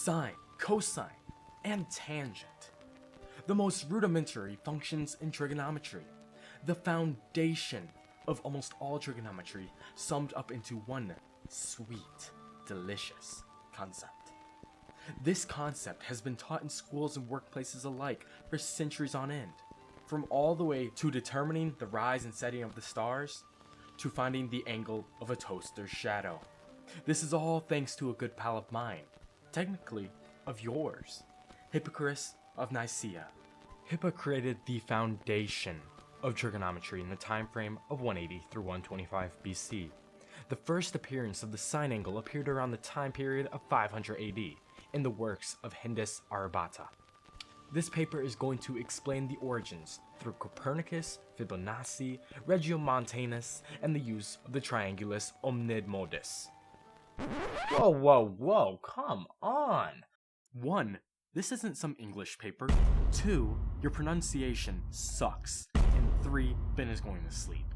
sine, cosine, and tangent. The most rudimentary functions in trigonometry. The foundation of almost all trigonometry summed up into one sweet, delicious concept. This concept has been taught in schools and workplaces alike for centuries on end, from all the way to determining the rise and setting of the stars, to finding the angle of a toaster's shadow. This is all thanks to a good pal of mine, technically of yours, Hippocrates of Nicaea. Hippo created the foundation of trigonometry in the time frame of 180 through 125 BC. The first appearance of the sine angle appeared around the time period of 500 AD in the works of Hindus Aryabhata. This paper is going to explain the origins through Copernicus, Fibonacci, Regiomontanus, and the use of the triangulus omnid modus. Whoa, come on! 1. This isn't some English paper. 2. Your pronunciation sucks. And 3. Ben is going to sleep.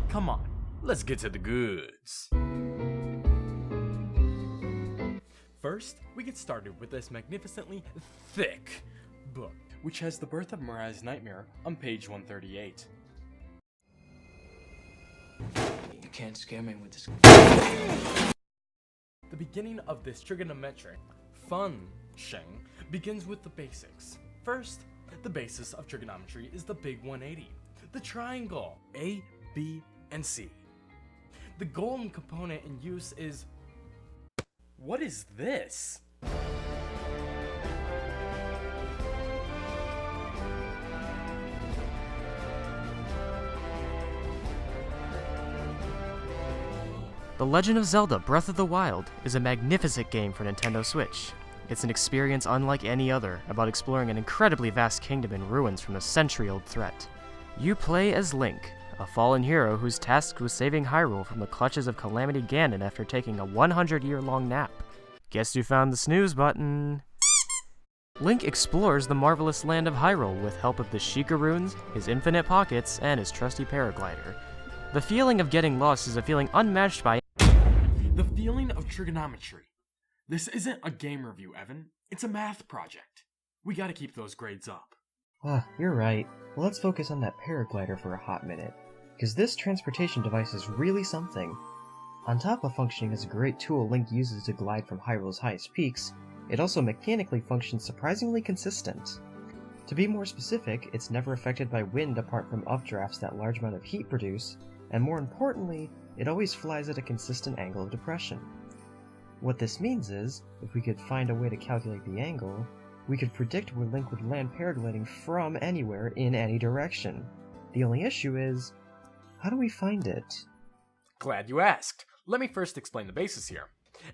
Come on, let's get to the goods. First, we get started with this magnificently thick book, which has The Birth of Mariah's Nightmare on page 138. You can't scare me with this. The beginning of this trigonometric function begins with the basics. First, the basis of trigonometry is the big 180, the triangle A, B, and C. The golden component in use is... What is this? The Legend of Zelda Breath of the Wild is a magnificent game for Nintendo Switch. It's an experience unlike any other, about exploring an incredibly vast kingdom in ruins from a century-old threat. You play as Link, a fallen hero who's tasked with saving Hyrule from the clutches of Calamity Ganon after taking a 100-year-long nap. Guess who found the snooze button? Link explores the marvelous land of Hyrule with help of the Sheikah runes, his infinite pockets, and his trusty paraglider. The feeling of getting lost is a feeling unmatched by the feeling of trigonometry. This isn't a game review, Evan. It's a math project. We gotta keep those grades up. You're right. Well, let's focus on that paraglider for a hot minute, because this transportation device is really something. On top of functioning as a great tool Link uses to glide from Hyrule's highest peaks, it also mechanically functions surprisingly consistent. To be more specific, it's never affected by wind apart from updrafts that large amount of heat produce, and more importantly, it always flies at a consistent angle of depression. What this means is, if we could find a way to calculate the angle, we could predict where Link would land paragliding from anywhere in any direction. The only issue is, how do we find it? Glad you asked. Let me first explain the basis here.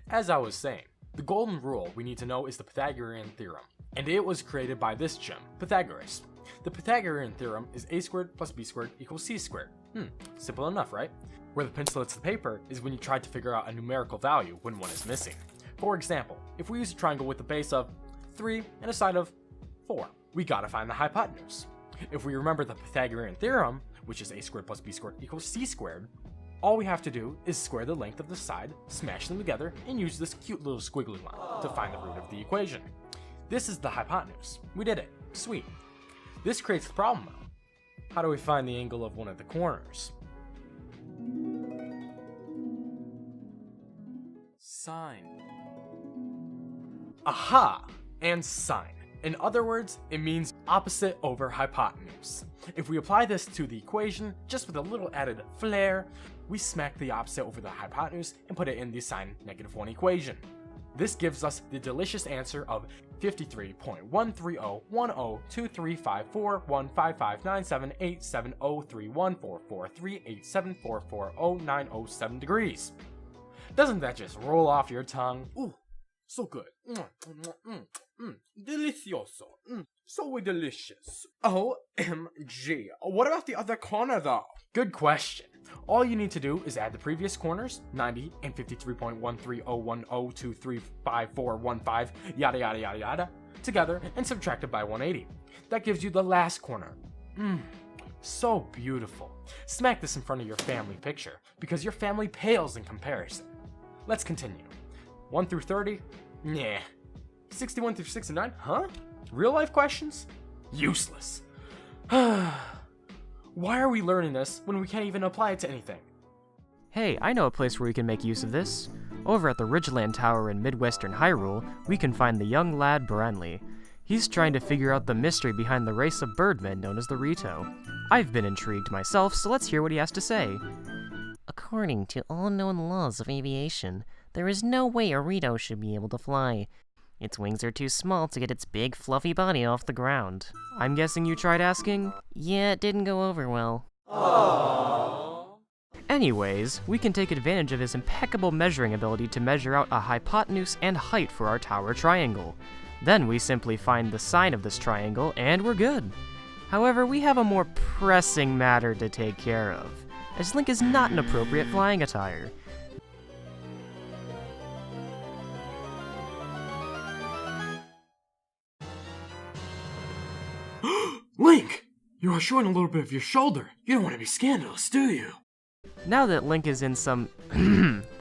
As I was saying, the golden rule we need to know is the Pythagorean theorem, and it was created by this gem, Pythagoras. The Pythagorean theorem is a squared plus b squared equals c squared. Simple enough, right? Where the pencil hits the paper is when you try to figure out a numerical value when one is missing. For example, if we use a triangle with a base of 3 and a side of 4, we gotta find the hypotenuse. If we remember the Pythagorean theorem, which is a squared plus b squared equals c squared, all we have to do is square the length of the side, smash them together, and use this cute little squiggly line to find the root of the equation. This is the hypotenuse. We did it. Sweet. This creates the problem though. How do we find the angle of one of the corners? Sine. Aha! And sine. In other words, it means opposite over hypotenuse. If we apply this to the equation, just with a little added flair, we smack the opposite over the hypotenuse and put it in the sine -1 equation. This gives us the delicious answer of 53.1301023541559787031443874440907 degrees. Doesn't that just roll off your tongue? Ooh, so good. Delicioso. So delicious. OMG. What about the other corner though? Good question. All you need to do is add the previous corners, 90 and 53.13010235415, yada yada yada yada, together and subtract it by 180. That gives you the last corner. So beautiful. Smack this in front of your family picture, because your family pales in comparison. Let's continue. 1 through 30? Nah. 61 through 69? Huh? Real life questions? Useless. Why are we learning this when we can't even apply it to anything? Hey, I know a place where we can make use of this. Over at the Ridgeland Tower in Midwestern Hyrule, we can find the young lad Branley. He's trying to figure out the mystery behind the race of birdmen known as the Rito. I've been intrigued myself, so let's hear what he has to say. According to all known laws of aviation, there is no way a Rito should be able to fly. Its wings are too small to get its big, fluffy body off the ground. I'm guessing you tried asking? Yeah, it didn't go over well. Anyways, we can take advantage of his impeccable measuring ability to measure out a hypotenuse and height for our tower triangle. Then we simply find the sine of this triangle, and we're good. However, we have a more pressing matter to take care of, as Link is not an appropriate flying attire. Link! You are showing a little bit of your shoulder. You don't want to be scandalous, do you? Now that Link is in some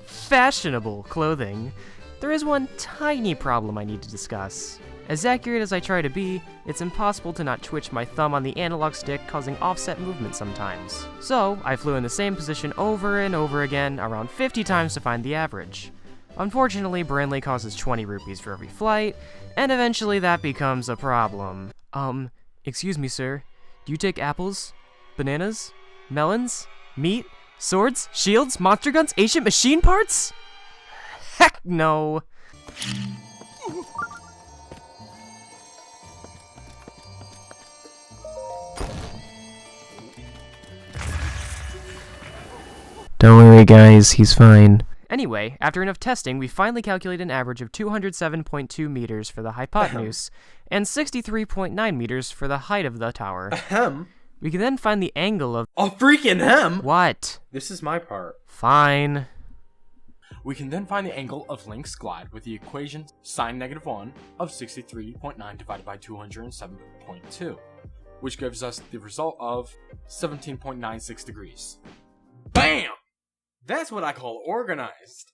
fashionable clothing, there is one tiny problem I need to discuss. As accurate as I try to be, it's impossible to not twitch my thumb on the analog stick, causing offset movement sometimes. So, I flew in the same position over and over again, around 50 times to find the average. Unfortunately, Branley causes 20 rupees for every flight, and eventually that becomes a problem. Excuse me, sir. Do you take apples? Bananas? Melons? Meat? Swords? Shields? Monster guns? Ancient machine parts? Heck no! Don't worry guys, he's fine. Anyway, after enough testing, we finally calculated an average of 207.2 meters for the hypotenuse, and 63.9 meters for the height of the tower. Ahem. We can then find the angle of— A freaking hem! What? This is my part. Fine. We can then find the angle of Link's glide with the equation sine -1 of 63.9 divided by 207.2, which gives us the result of 17.96 degrees. BAM! That's what I call organized.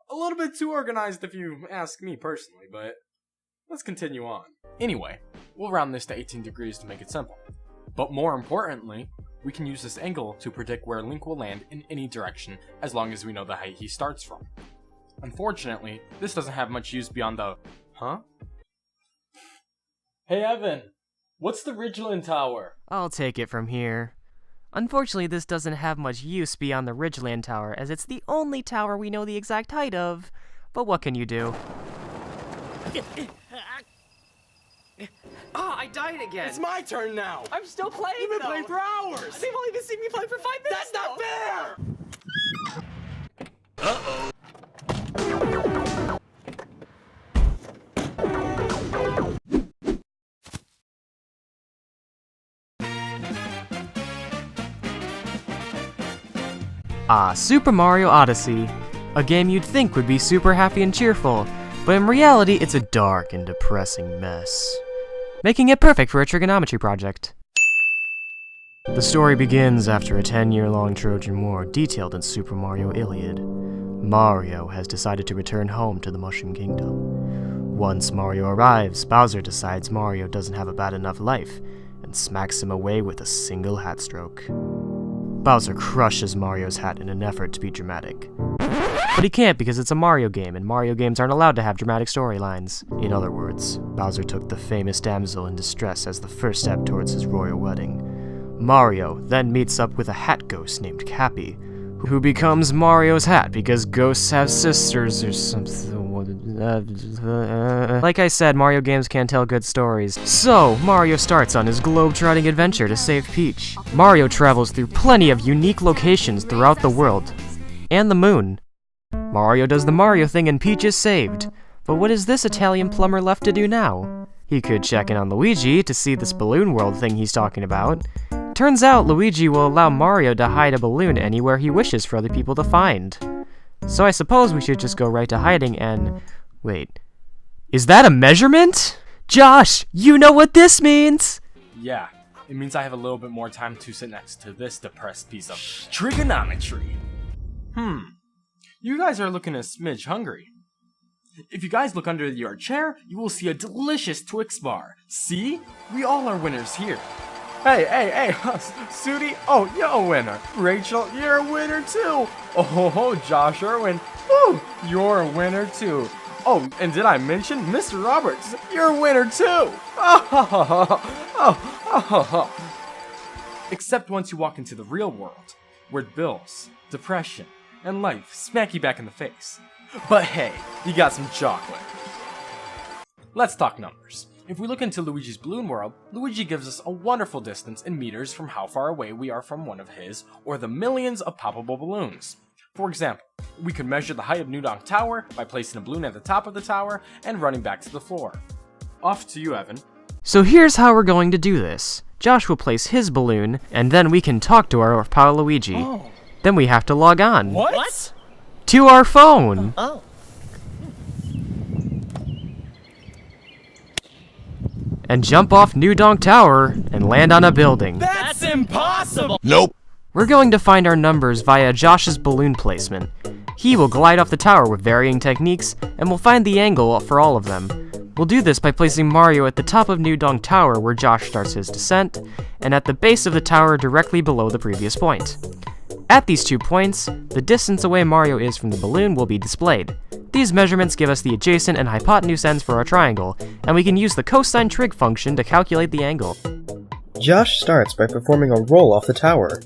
A little bit too organized if you ask me personally, but let's continue on. Anyway, we'll round this to 18 degrees to make it simple. But more importantly, we can use this angle to predict where Link will land in any direction as long as we know the height he starts from. Unfortunately, this doesn't have much use beyond the— Huh? Hey Evan, what's the Ridgeland Tower? I'll take it from here. Unfortunately, this doesn't have much use beyond the Ridgeland Tower, as it's the only tower we know the exact height of. But what can you do? Oh, I died again. It's my turn now. I'm still playing. You've been though. playing for hours. They've only been seeing me play for 5 minutes. That's not fair. Super Mario Odyssey. A game you'd think would be super happy and cheerful, but in reality it's a dark and depressing mess, making it perfect for a trigonometry project. The story begins after a 10-year-long Trojan War detailed in Super Mario Iliad. Mario has decided to return home to the Mushroom Kingdom. Once Mario arrives, Bowser decides Mario doesn't have a bad enough life, and smacks him away with a single hat stroke. Bowser crushes Mario's hat in an effort to be dramatic. But he can't because it's a Mario game, and Mario games aren't allowed to have dramatic storylines. In other words, Bowser took the famous damsel in distress as the first step towards his royal wedding. Mario then meets up with a hat ghost named Cappy, who becomes Mario's hat because ghosts have sisters or something. Like I said, Mario games can't tell good stories. So, Mario starts on his globe-trotting adventure to save Peach. Mario travels through plenty of unique locations throughout the world. And the moon. Mario does the Mario thing and Peach is saved. But what is this Italian plumber left to do now? He could check in on Luigi to see this balloon world thing he's talking about. Turns out Luigi will allow Mario to hide a balloon anywhere he wishes for other people to find. So I suppose we should just go right to hiding and— wait. Is that a measurement? Josh, you know what this means! Yeah, it means I have a little bit more time to sit next to this depressed piece of trigonometry. You guys are looking a smidge hungry. If you guys look under your chair, you will see a delicious Twix bar. See? We all are winners here. Hey, Sudi, oh, you're a winner. Rachel, you're a winner too. Oh, Josh Irwin, woo, you're a winner too. Oh, and did I mention Mr. Roberts? You're a winner too. Except once you walk into the real world, where bills, depression, and life smack you back in the face. But hey, you got some chocolate. Let's talk numbers. If we look into Luigi's balloon world, Luigi gives us a wonderful distance in meters from how far away we are from one of his, or the millions of poppable balloons. For example, we could measure the height of New Donk Tower by placing a balloon at the top of the tower and running back to the floor. Off to you, Evan. So here's how we're going to do this. Josh will place his balloon, and then we can talk to our pal Luigi. Oh. Then we have to log on. What? To our phone! Oh. And jump off New Donk Tower and land on a building. That's impossible! We're going to find our numbers via Josh's balloon placement. He will glide off the tower with varying techniques, and we'll find the angle for all of them. We'll do this by placing Mario at the top of New Donk Tower where Josh starts his descent, and at the base of the tower directly below the previous point. At these 2 points, the distance away Mario is from the balloon will be displayed. These measurements give us the adjacent and hypotenuse ends for our triangle, and we can use the cosine trig function to calculate the angle. Josh starts by performing a roll off the tower.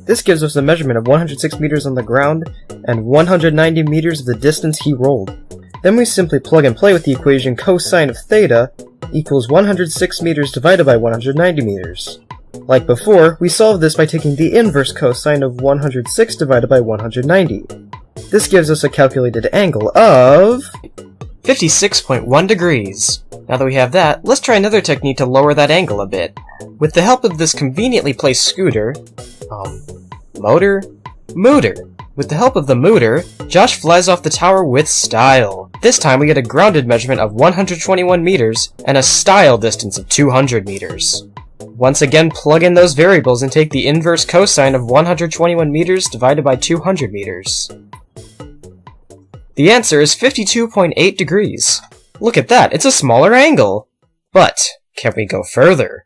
This gives us a measurement of 106 meters on the ground and 190 meters of the distance he rolled. Then we simply plug and play with the equation cosine of theta equals 106 meters divided by 190 meters. Like before, we solve this by taking the inverse cosine of 106 divided by 190. This gives us a calculated angle of 56.1 degrees. Now that we have that, let's try another technique to lower that angle a bit. With the help of this conveniently placed scooter, mooter? With the help of the mooter, Josh flies off the tower with style. This time we get a grounded measurement of 121 meters and a style distance of 200 meters. Once again, plug in those variables and take the inverse cosine of 121 meters divided by 200 meters. The answer is 52.8 degrees. Look at that, it's a smaller angle! But, can we go further?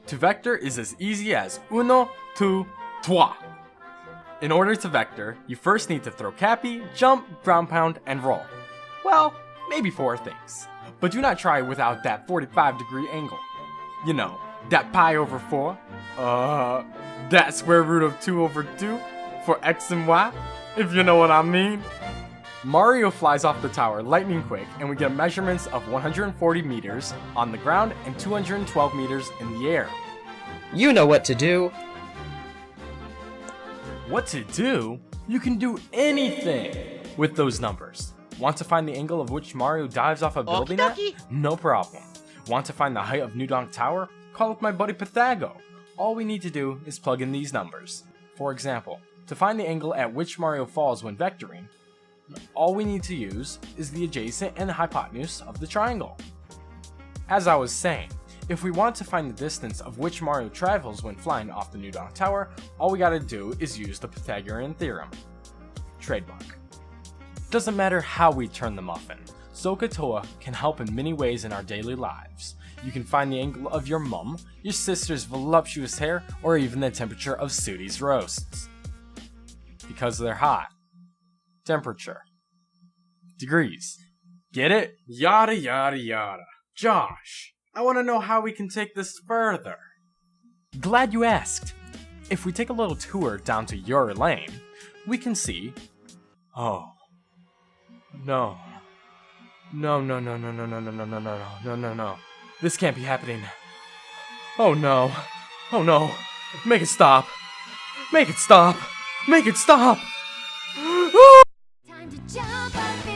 To vector is as easy as uno, two, trois. In order to vector, you first need to throw cappy, jump, ground pound, and roll. Well, maybe 4 things. But do not try without that 45-degree angle. You know, that pi over 4, that square root of 2 over 2 for x and y, if you know what I mean. Mario flies off the tower lightning quick, and we get measurements of 140 meters on the ground and 212 meters in the air. You know what to do. What to do? You can do anything with those numbers. Want to find the angle of which Mario dives off a building at? No problem. Want to find the height of New Donk Tower? Call up my buddy Pythago. All we need to do is plug in these numbers. For example, to find the angle at which Mario falls when vectoring, all we need to use is the adjacent and the hypotenuse of the triangle. As I was saying, if we want to find the distance of which Mario travels when flying off the New Donk Tower, all we gotta do is use the Pythagorean theorem. Trademark. Doesn't matter how we turn the muffin, Sohcahtoa can help in many ways in our daily lives. You can find the angle of your mum, your sister's voluptuous hair, or even the temperature of Sudi's roasts. Because they're hot. Temperature. Degrees. Get it? Yada yada yada. Josh, I want to know how we can take this further. Glad you asked. If we take a little tour down to your lane, we can see... Oh. No. No. This can't be happening. Oh no. Oh no. Make it stop. Make it stop. Make it stop. Time to jump up